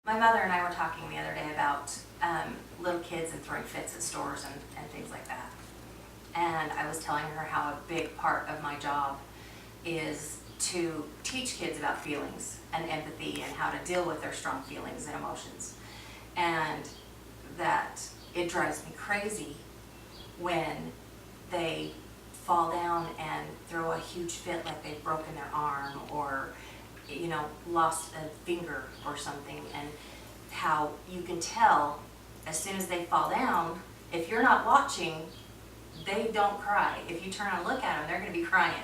My mother and I were talking the other day about little kids and throwing fits at stores and things like that. And I was telling her how a big part of my job is to teach kids about feelings and empathy and how to deal with their strong feelings and emotions. And that it drives me crazy when they fall down and throw a huge fit like they've broken their arm or lost a finger or something, and how you can tell as soon as they fall down, if you're not watching, they don't cry. If you turn and look at them, they're going to be crying.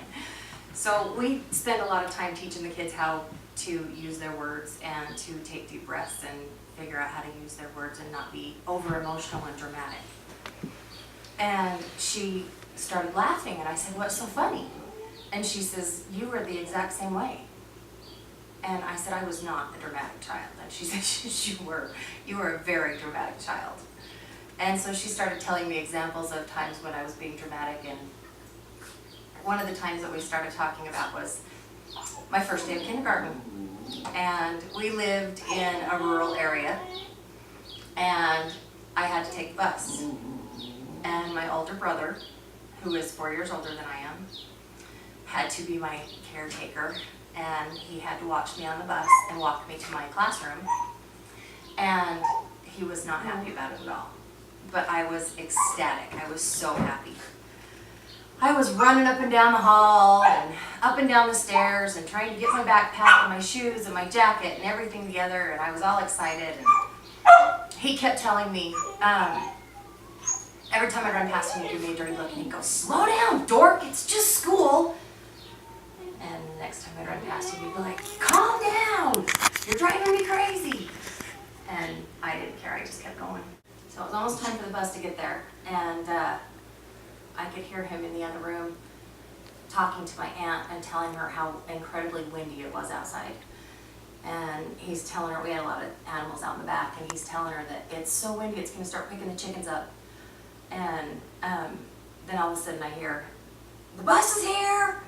So we spend a lot of time teaching the kids how to use their words and to take deep breaths and figure out how to use their words and not be over emotional and dramatic. And she started laughing, and I said, "What's so funny?" And she says, "You were the exact same way." And I said, "I was not a dramatic child." And she said, you were a very dramatic child. And so she started telling me examples of times when I was being dramatic, and one of the times that we started talking about was my first day of kindergarten. And we lived in a rural area, and I had to take the bus. And my older brother, who is 4 years older than I am, had to be my caretaker, and he had to watch me on the bus and walk me to my classroom. And he was not happy about it at all. But I was ecstatic. I was so happy. I was running up and down the hall and up and down the stairs and trying to get my backpack and my shoes and my jacket and everything together, and I was all excited. And he kept telling me, every time I run past him, he'd give me a dirty look, and he'd go, "Slow down, dork, it's just school." And the next time I run past him, he'd be like, "Calm down, you're driving me crazy." And I didn't care, I just kept going. So it was almost time for the bus to get there, and I could hear him in the other room talking to my aunt and telling her how incredibly windy it was outside. And he's telling her, we had a lot of animals out in the back, and he's telling her that it's so windy it's going to start picking the chickens up. And then all of a sudden I hear, "The bus is here!"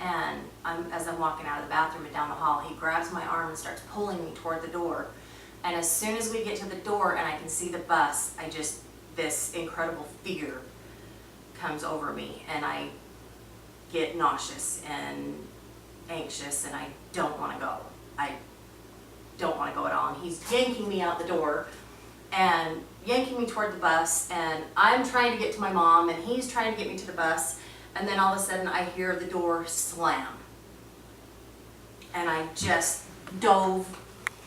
And as I'm walking out of the bathroom and down the hall, he grabs my arm and starts pulling me toward the door. And as soon as we get to the door and I can see the bus, this incredible fear comes over me, and I get nauseous and anxious, and I don't want to go. I don't want to go at all. And he's yanking me out the door and yanking me toward the bus, and I'm trying to get to my mom, and he's trying to get me to the bus. And then all of a sudden I hear the door slam. And I just dove,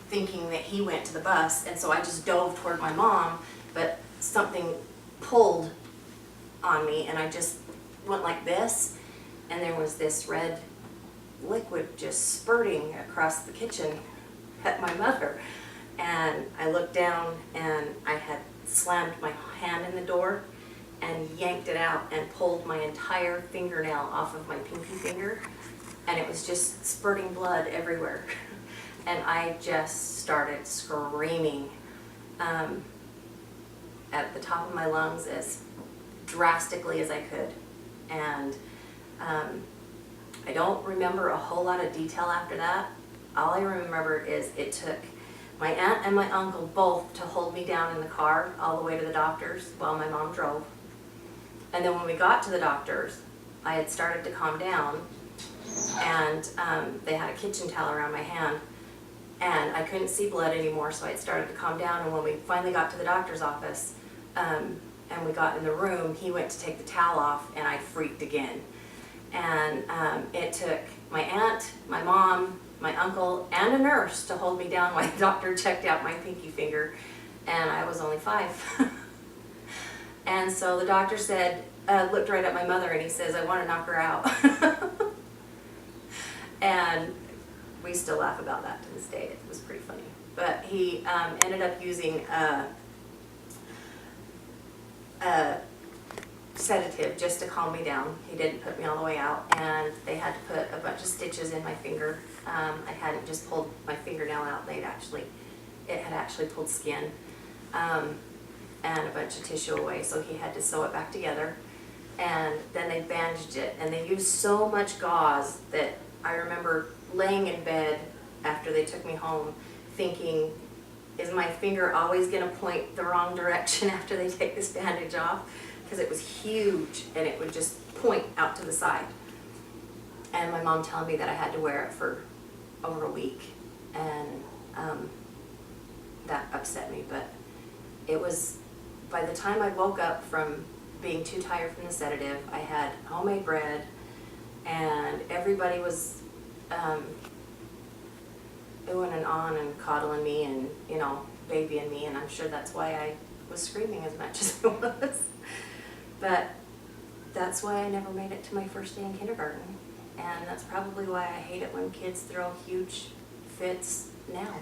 thinking that he went to the bus, and so I just dove toward my mom, but something pulled on me, and I just went like this, and there was this red liquid just spurting across the kitchen at my mother. And I looked down, and I had slammed my hand in the door and yanked it out and pulled my entire fingernail off of my pinky finger, and it was just spurting blood everywhere. And I just started screaming at the top of my lungs as drastically as I could. And I don't remember a whole lot of detail after that. All I remember is it took my aunt and my uncle both to hold me down in the car all the way to the doctor's while my mom drove. And then when we got to the doctor's, I had started to calm down, and they had a kitchen towel around my hand, and I couldn't see blood anymore, so I had started to calm down. And when we finally got to the doctor's office, and we got in the room, he went to take the towel off, and I freaked again. And it took my aunt, my mom, my uncle, and a nurse to hold me down while the doctor checked out my pinky finger, and I was only 5. And so the doctor said, looked right at my mother, and he says, "I want to knock her out." And we still laugh about that to this day. It was pretty funny. But he ended up using a sedative just to calm me down. He didn't put me all the way out, and they had to put a bunch of stitches in my finger. I hadn't just pulled my fingernail out. It had actually pulled skin. And a bunch of tissue away, so he had to sew it back together. And then they bandaged it, and they used so much gauze that I remember laying in bed after they took me home thinking finger always gonna point the wrong direction after they take this bandage off, because it was huge and it would just point out to the side. And my mom telling me that I had to wear it for over a week, and that upset me. But it was, by the time I woke up from being too tired from the sedative, I had homemade bread, and everybody was oohing and on and coddling me and, you know, babying me, and I'm sure that's why I was screaming as much as I was. But that's why I never made it to my first day in kindergarten, and that's probably why I hate it when kids throw huge fits now.